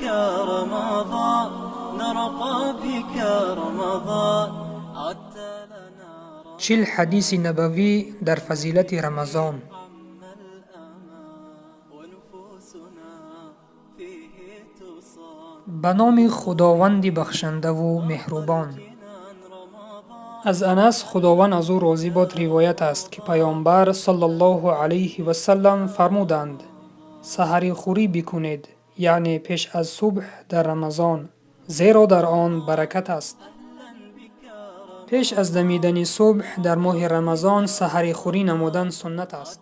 بك رمضان نرقى بك رمضان عدت لنا 40 حدیث نبوی در فضیلت رمضان. ونفوسنا فيه تصان به نام خداوند بخشنده و مهربان. از انس خداوند از او راضی باد روایت است که پیامبر صلی الله علیه و سلم فرمودند سحری خوری بکنید، یعنی پیش از صبح در رمضان، زیرا در آن برکت است. پیش از دمیدن صبح در ماه رمضان سحری خوری نمودن سنت است.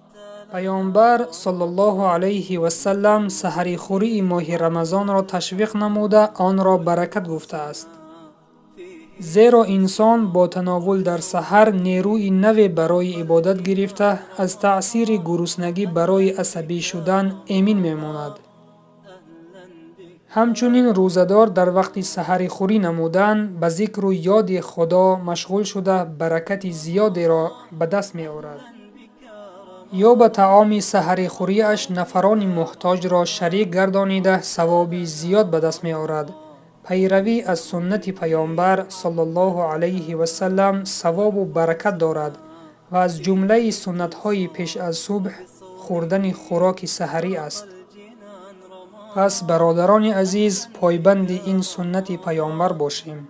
پیامبر صلی الله علیه و سلم سحری خوری ماه رمضان را تشویق نموده آن را برکت گفته است. زیرا انسان با تناول در سحر نیروی نوی برای عبادت گرفته از تأثیر گرسنگی برای عصبی شدن امین میماند. همچنین روزدار در وقت سحری خوری نمودن به ذکر و یاد خدا مشغول شده برکت زیادی را به دست می آورد. یا به طعام سحری خوریش نفران محتاج را شریک گردانیده ثوابی زیاد به دست می آورد. پیروی از سنت پیامبر صلی الله علیه و سلم ثواب و برکت دارد و از جمله سنت های پیش از صبح خوردن خوراک سحری است. پس برادران عزیز پایبند این سنت پیامبر باشیم.